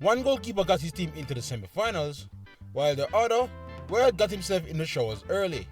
One goalkeeper got his team into the semi-finals, while the other, well, got himself in the showers early.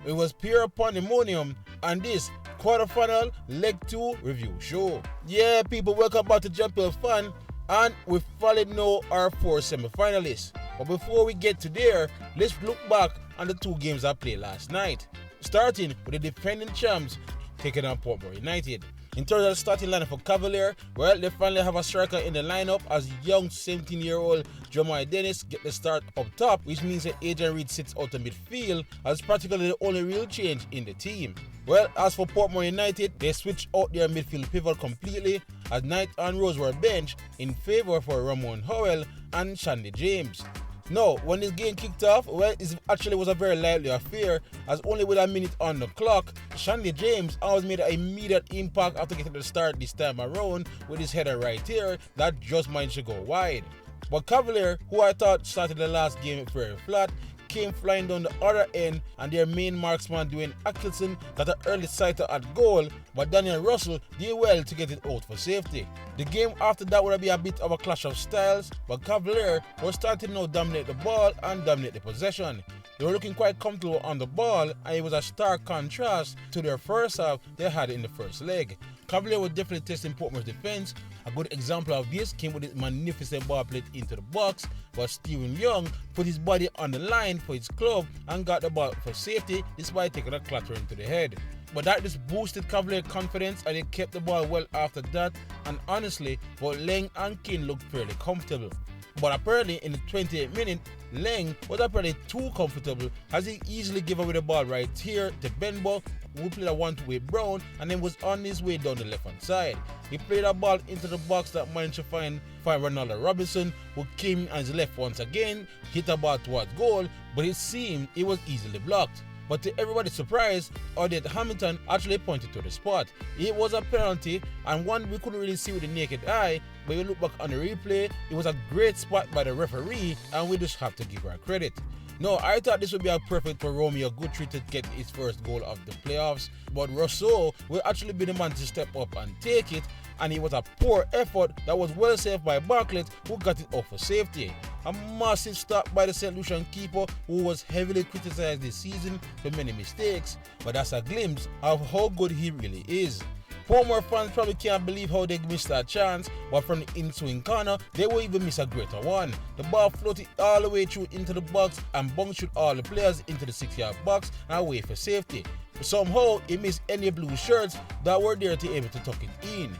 It was pure pandemonium and this quarterfinal leg 2 review show. Yeah, people, welcome back to JPL Fan, and we finally know our 4 semi-finalists. But before we get to there, let's look back on the 2 games I played last night. Starting with the defending champs taking on Portmore United. In terms of the starting lineup for Cavalier, well, they finally have a striker in the lineup as young 17-year-old Jamaican Dennis get the start up top, which means that Adrian Reed sits out in midfield as practically the only real change in the team. Well, as for Portmore United, they switched out their midfield pivot completely as Knight and Rose were benched in favour for Ramon Howell and Shandy James. Now, when this game kicked off, well, it actually was a very lively affair as only with a minute on the clock, Shandy James always made an immediate impact after getting the start this time around with his header right here that just managed to go wide. But Cavalier, who I thought started the last game very flat, came flying down the other end and their main marksman Dwayne Atkinson got an early sighter at goal, but Daniel Russell did well to get it out for safety. The game after that would be a bit of a clash of styles, but Cavalier was starting to now dominate the ball and dominate the possession. They were looking quite comfortable on the ball and it was a stark contrast to their first half they had in the first leg. Cavalier was definitely testing Portmore's defense. A good example of this came with his magnificent ball played into the box, but Stephen Young put his body on the line for his club and got the ball for safety despite taking a clattering to the head. But that just boosted Cavalier confidence and they kept the ball well after that, and honestly, both Leng and King looked fairly comfortable. But apparently in the 28th minute, Leng was apparently too comfortable as he easily gave away the ball right here to Benbow, who played a one-two with Brown and then was on his way down the left-hand side. He played a ball into the box that managed to find Ronaldo Robinson, who came on his left once again, hit a ball towards goal, but it seemed it was easily blocked. But to everybody's surprise, Odette Hamilton actually pointed to the spot. It was a penalty and one we couldn't really see with the naked eye, but you look back on the replay, it was a great spot by the referee and we just have to give her credit. No, I thought this would be a perfect for Romeo Guthrie to get his first goal of the playoffs, but Rousseau will actually be the man to step up and take it, and it was a poor effort that was well saved by Bartlett, who got it off for safety. A massive stop by the St. Lucian keeper, who was heavily criticized this season for many mistakes, but that's a glimpse of how good he really is. Portmore fans probably can't believe how they missed that chance, but from the in-swing corner, they will even miss a greater one. The ball floated all the way through into the box and bounced through all the players into the 6-yard box and away for safety. Somehow, it missed any blue shirts that were there to be able to tuck it in.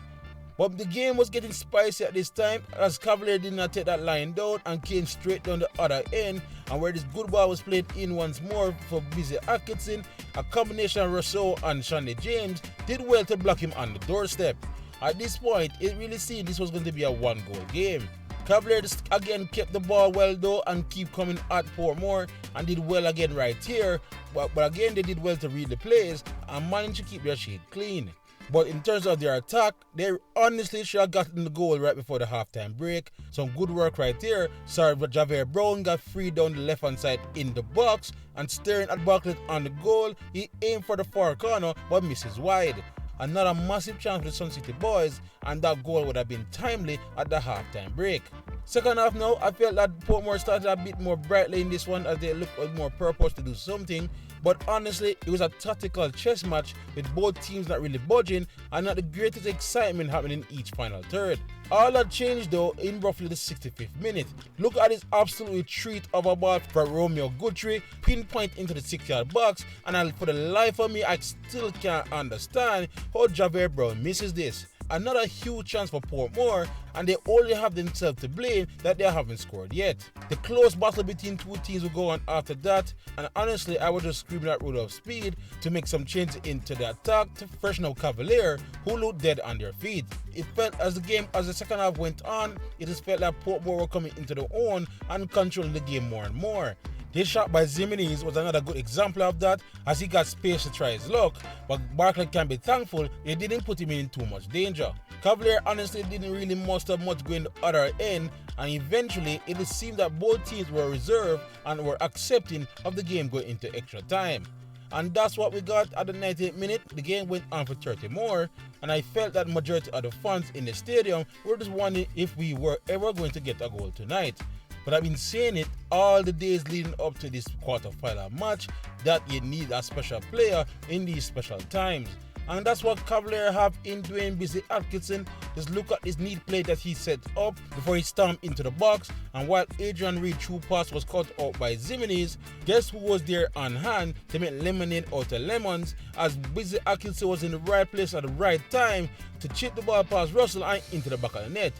But the game was getting spicy at this time as Cavalier did not take that line down and came straight down the other end, and where this good ball was played in once more for Busy Atkinson, a combination of Rousseau and Shandy James did well to block him on the doorstep. At this point, it really seemed this was going to be a one-goal game. Cavalier again kept the ball well though and keep coming at Portmore and did well again right here, but again they did well to read the plays and managed to keep their sheet clean. But in terms of their attack, they honestly should have gotten the goal right before the halftime break. Some good work right there. Sorry, but Javier Brown got free down the left-hand side in the box and staring at Bartlett on the goal. He aimed for the far corner but misses wide. Another massive chance for the Sun City boys, and that goal would have been timely at the halftime break. Second half now, I felt that Portmore started a bit more brightly in this one as they looked with more purpose to do something. But honestly, it was a tactical chess match with both teams not really budging and not the greatest excitement happening in each final third. All that changed though in roughly the 65th minute. Look at this absolute treat of a ball from Romeo Guthrie, pinpoint into the 6-yard box, and for the life of me, I still can't understand how Javier Brown misses this. Another huge chance for Portmore, and they only have themselves to blame that they haven't scored yet. The close battle between two teams will go on after that, and honestly I was just screaming at Rudolph Speed to make some changes into the attack to freshen up Cavalier, who looked dead on their feet. It felt as the second half went on, it just felt like Portmore were coming into their own and controlling the game more and more. This shot by Zimenez was another good example of that as he got space to try his luck, but Barkley can be thankful they didn't put him in too much danger. Cavalier honestly didn't really muster much going the other end, and eventually it seemed that both teams were reserved and were accepting of the game going into extra time. And that's what we got at the 98th minute. The game went on for 30 more, and I felt that majority of the fans in the stadium were just wondering if we were ever going to get a goal tonight. But I've been saying it all the days leading up to this quarter-final match, that you need a special player in these special times. And that's what Cavalier have in Dwayne Busy Atkinson. Just look at this neat play that he set up before he stomped into the box. And while Adrian Reed's true pass was cut out by Zimenez, guess who was there on hand to make lemonade out of lemons, as Busy Atkinson was in the right place at the right time to chip the ball past Russell and into the back of the net.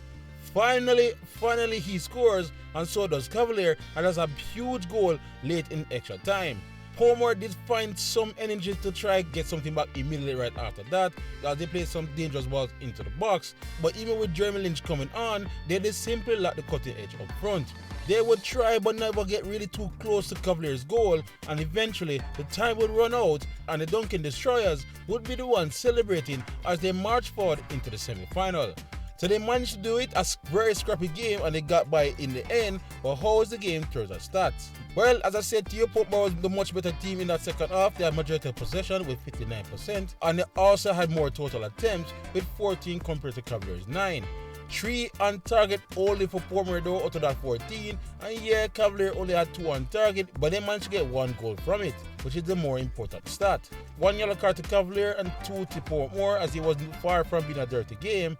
Finally he scores, and so does Cavalier, and that's a huge goal late in extra time. Portmore did find some energy to try get something back immediately right after that, as they played some dangerous balls into the box, but even with Jeremy Lynch coming on, they did simply lack the cutting edge up front. They would try but never get really too close to Cavalier's goal, and eventually the time would run out and the Duncan Destroyers would be the ones celebrating as they march forward into the semi-final. So they managed to do it, a very scrappy game, and they got by in the end. But how is the game towards our stats? Well, as I said to you, Portmore was the much better team in that second half. They had majority of possession with 59%, and they also had more total attempts with 14 compared to Cavalier's 9. 3 on target only for Portmore though out of that 14, and yeah, Cavalier only had 2 on target, but they managed to get 1 goal from it, which is the more important stat. 1 yellow card to Cavalier and 2 to Portmore, as he was far from being a dirty game,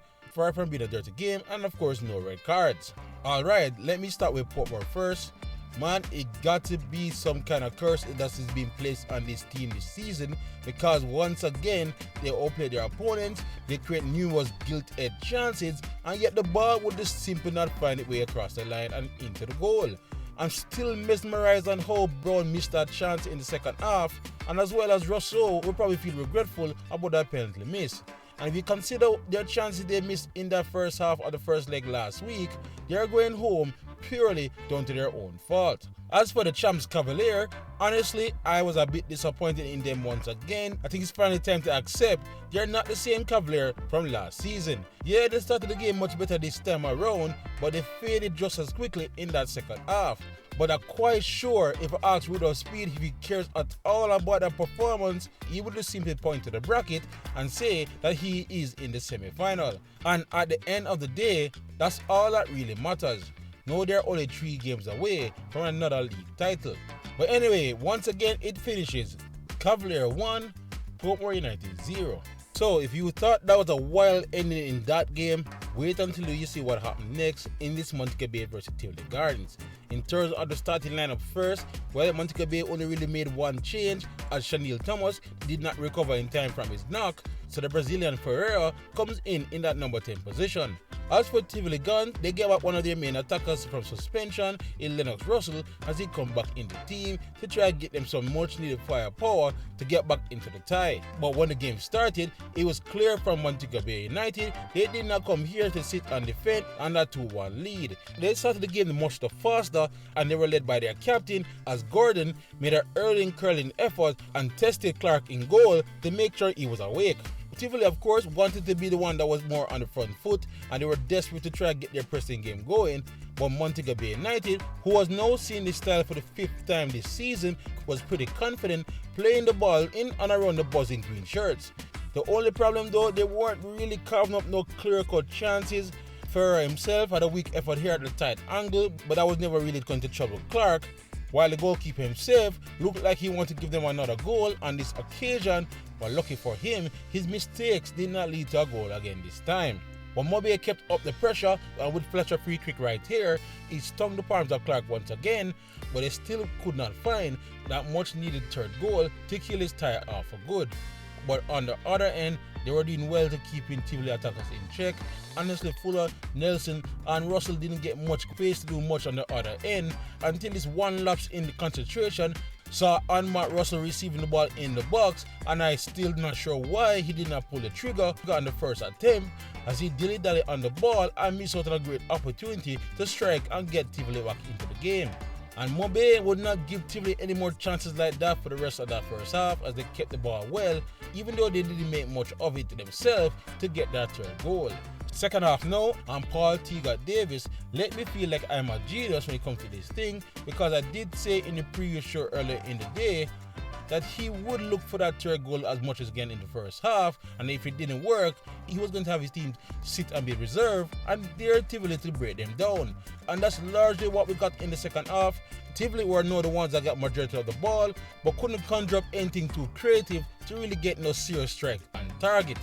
and of course no red cards. Alright, let me start with Portmore first. Man, it got to be some kind of curse that is being placed on this team this season, because once again they outplay their opponents, they create numerous gilt-edged chances, and yet the ball would just simply not find its way across the line and into the goal. I'm still mesmerized on how Brown missed that chance in the second half, and as well as Russell will probably feel regretful about that penalty miss. And if you consider their chances they missed in that first half of the first leg last week, they are going home purely down to their own fault. As for the champs Cavalier, honestly, I was a bit disappointed in them once again. I think it's finally time to accept they're not the same Cavalier from last season. Yeah, they started the game much better this time around, but they faded just as quickly in that second half. But I'm quite sure if I ask Rudolph Speed if he cares at all about that performance, he would just simply point to the bracket and say that he is in the semi-final. And at the end of the day, that's all that really matters. No, they're only 3 games away from another league title. But anyway, once again it finishes Cavalier 1, Portmore United 0. So if you thought that was a wild ending in that game, wait until you see what happened next in this Montego Bay vs Tivoli Gardens. In terms of the starting lineup first, well, Montego Bay only really made 1 change, as Chanel Thomas did not recover in time from his knock, so the Brazilian Ferreira comes in that number 10 position. As for Tivoli Guns, they gave up one of their main attackers from suspension in Lennox Russell as he come back in the team to try and get them some much needed firepower to get back into the tie. But when the game started, it was clear from Montego Bay United they did not come here to sit and defend on that 2-1 lead. They started the game much faster, and they were led by their captain as Gordon made an early curling effort and tested Clark in goal to make sure he was awake. Tivoli, of course, wanted to be the one that was more on the front foot, and they were desperate to try and get their pressing game going. But Montego Bay United, who was now seeing this style for the 5th time this season, was pretty confident playing the ball in and around the buzzing green shirts. The only problem though, they weren't really carving up no clear-cut chances. Ferrer himself had a weak effort here at the tight angle, but that was never really going to trouble Clark, while the goalkeeper himself looked like he wanted to give them another goal on this occasion, but lucky for him, his mistakes did not lead to a goal again this time. But Mobay kept up the pressure, and with Fletcher free kick right here, he stung the palms of Clark once again, but they still could not find that much needed 3rd goal to kill his tie off for good. But on the other end, they were doing well to keeping Tivoli attackers in check. Honestly, Fuller, Nelson and Russell didn't get much space to do much on the other end until this one lapse in the concentration saw Matt Russell receiving the ball in the box, and I still not sure why he did not pull the trigger on the first attempt, as he dilly-dally on the ball and missed out on a great opportunity to strike and get Tivoli back into the game. And Mobay would not give Tivoli any more chances like that for the rest of that first half, as they kept the ball well, even though they didn't make much of it to themselves to get that 3rd goal. Second half now, and Paul Teagat Davis let me feel like I'm a genius when it comes to this thing, because I did say in the previous show earlier in the day that he would look for that third goal as much as again in the first half, and if it didn't work, he was going to have his team sit and be reserved and dare Tivoli to break them down. And that's largely what we got in the second half. Tivoli were not the ones that got majority of the ball, but couldn't conjure up anything too creative to really get no serious strike on target.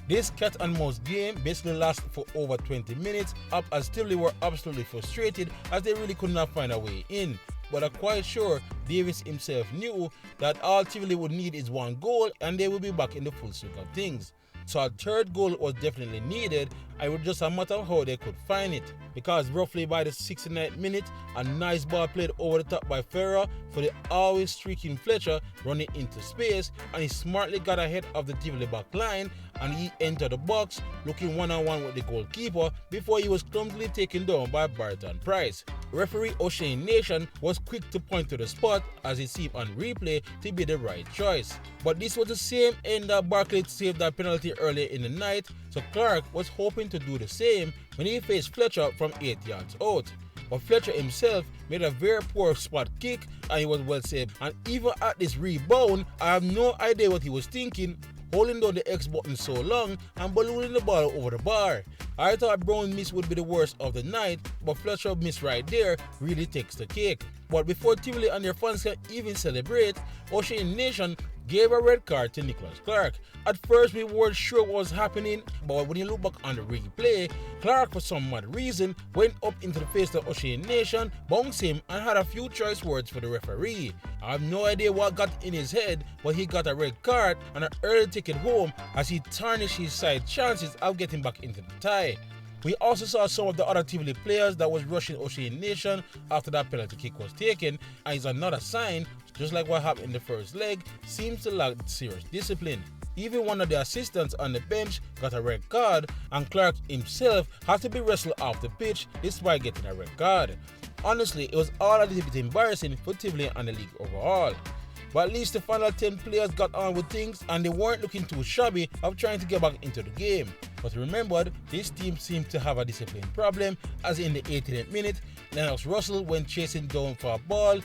This cat and mouse game basically lasted for over 20 minutes, up as Tivoli were absolutely frustrated as they really could not find a way in. But I'm quite sure Davis himself knew that all Tivoli would need is one goal and they will be back in the full swing of things. So a third goal was definitely needed, and it was just a matter of how they could find it. Because roughly by the 69th minute, a nice ball played over the top by Ferrer for the always streaking Fletcher running into space, and he smartly got ahead of the Tivoli back line and he entered the box looking one-on-one with the goalkeeper before he was clumsily taken down by Barton Price. Referee O'Shane Nation was quick to point to the spot as it seemed on replay to be the right choice. But this was the same end that Barkley saved that penalty earlier in the night, so Clark was hoping to do the same when he faced Fletcher from 8 yards out. But Fletcher himself made a very poor spot kick and he was well saved. And even at this rebound, I have no idea what he was thinking, holding down the X button so long and ballooning the ball over the bar. I thought Brown's miss would be the worst of the night, but Fletcher's miss right there really takes the cake. But before Tivoli and their fans can even celebrate, O'Shane Nation gave a red card to Nicholas Clark. At first we weren't sure what was happening, but when you look back on the replay, Clark for some mad reason went up into the face of O'Shane Nation, bounced him and had a few choice words for the referee. I have no idea what got in his head, but he got a red card and an early ticket home as he tarnished his side chances of getting back into the tie. We also saw some of the other Tivoli players that was rushing O'Shane Nation after that penalty kick was taken, and it's another sign, just like what happened in the first leg, seems to lack serious discipline. Even one of the assistants on the bench got a red card, and Clark himself had to be wrestled off the pitch despite getting a red card. Honestly, it was all a little bit embarrassing for Tivoli and the league overall. But at least the final 10 players got on with things and they weren't looking too shabby of trying to get back into the game. But remember, this team seemed to have a discipline problem, as in the 88th minute, Lennox Russell went chasing down for a ball.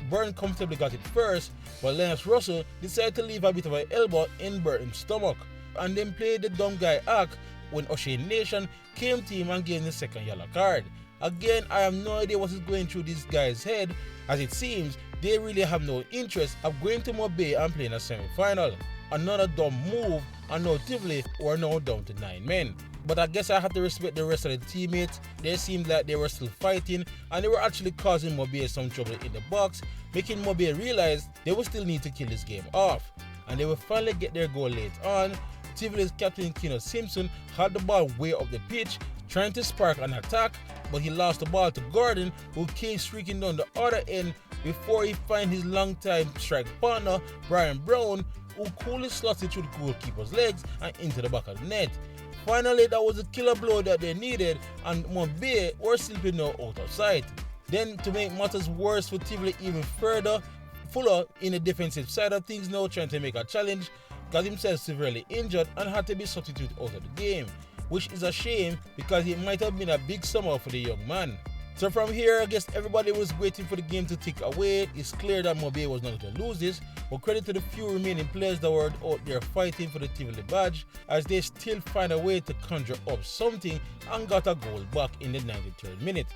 Burton comfortably got it first, but Lennox Russell decided to leave a bit of an elbow in Burton's stomach and then played the dumb guy act when O'Shane Nation came to him and gave him the second yellow card. Again, I have no idea what is going through this guy's head, as it seems they really have no interest of going to Montego and playing a semi-final. Another dumb move, and now Tivoli were now down to 9 men. But I guess I have to respect the rest of the teammates. They seemed like they were still fighting and they were actually causing Montego some trouble in the box, making Montego realize they would still need to kill this game off. And they will finally get their goal late on. Tivoli's captain Keno Simpson had the ball way up the pitch, trying to spark an attack, but he lost the ball to Gordon, who came streaking down the other end before he found his longtime strike partner, Brian Brown, who coolly slotted through the goalkeeper's legs and into the back of the net. Finally, that was the killer blow that they needed, and Montego were simply now out of sight. Then, to make matters worse for Tivoli even further, Fuller, in the defensive side of things now trying to make a challenge, got himself severely injured and had to be substituted out of the game, which is a shame because it might have been a big summer for the young man. So from here, I guess everybody was waiting for the game to tick away. It's clear that Montego was not going to lose this, but credit to the few remaining players that were out there fighting for the Tivoli badge, as they still find a way to conjure up something and got a goal back in the 93rd minute.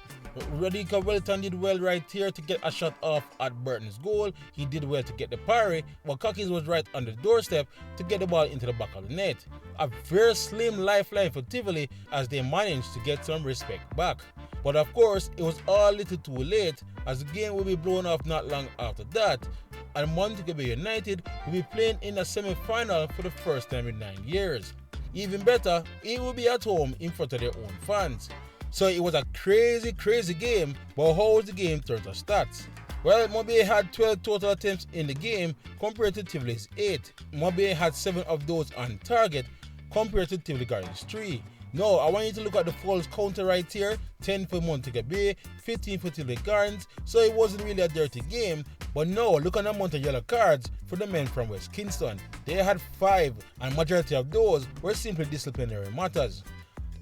Radica Welton did well right here to get a shot off at Burton's goal. He did well to get the parry, while Cockins was right on the doorstep to get the ball into the back of the net. A very slim lifeline for Tivoli as they managed to get some respect back. But of course, it was all a little too late, as the game will be blown off not long after that, and Montego United will be playing in a semi-final for the first time in 9 years. Even better, it will be at home in front of their own fans. So it was a crazy game, but how was the game turned to stats? Well, Montego had 12 total attempts in the game compared to Tivoli's 8. Montego had 7 of those on target compared to Tivoli Gardens' 3. Now, I want you to look at the falls counter right here, 10 for Montego Bay, 15 for Tivoli Gardens, so it wasn't really a dirty game. But now, look at the amount of yellow cards for the men from West Kingston. They had 5, and majority of those were simply disciplinary matters.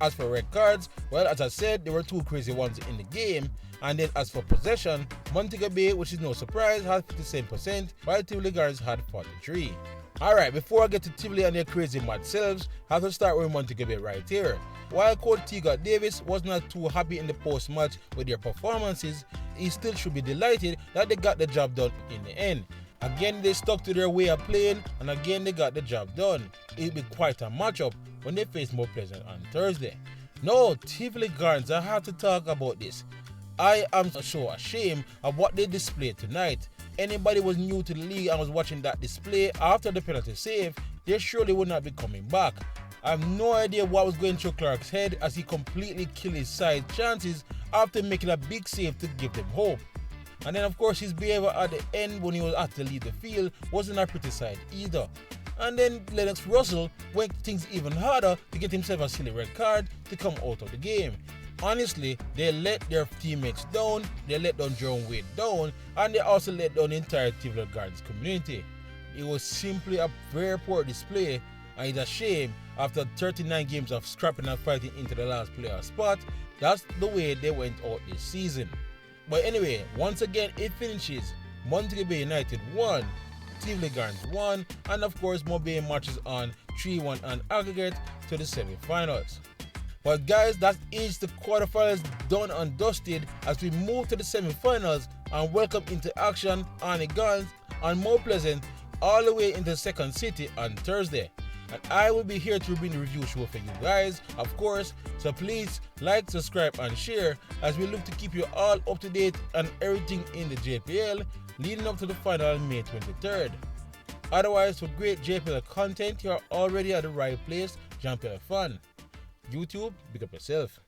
As for red cards, well, as I said, there were 2 crazy ones in the game. And then as for possession, Montego Bay, which is no surprise, had 57%, while Tivoli Gardens had 43%. Alright, before I get to Tivoli and their crazy mad selves, I have to start with Montego Bay right here. While Coach Teagat Davis was not too happy in the post-match with their performances, he still should be delighted that they got the job done in the end. Again, they stuck to their way of playing, and again they got the job done. It'll be quite a matchup when they face More Pleasant on Thursday. No, Tivoli Gardens, I have to talk about this. I am so ashamed of what they displayed tonight. Anybody was new to the league and was watching that display after the penalty save, they surely would not be coming back. I have no idea what was going through Clark's head as he completely killed his side chances after making a big save to give them hope. And then of course his behavior at the end when he was asked to leave the field wasn't a pretty side either. And then Lennox Russell went things even harder to get himself a silly red card to come out of the game. Honestly, they let their teammates down, they let down Jerome Wade down, and they also let down the entire Tivoli Gardens community. It was simply a very poor display, and it's a shame after 39 games of scrapping and fighting into the last playoff spot, that's the way they went out this season. But anyway, once again it finishes Montego Bay United 1, Tivoli Gardens 1, and of course Mo Bay marches on 3-1 on aggregate to the semi-finals. But guys, that is the quarterfinals done and dusted as we move to the semi-finals and welcome into action Arnie Guns and More Pleasant all the way into the second city on Thursday. And I will be here to bring the review show for you guys, of course, so please like, subscribe and share as we look to keep you all up to date on everything in the JPL leading up to the final on May 23rd. Otherwise, for great JPL content, you are already at the right place, JPL Fan. YouTube, pick up yourself.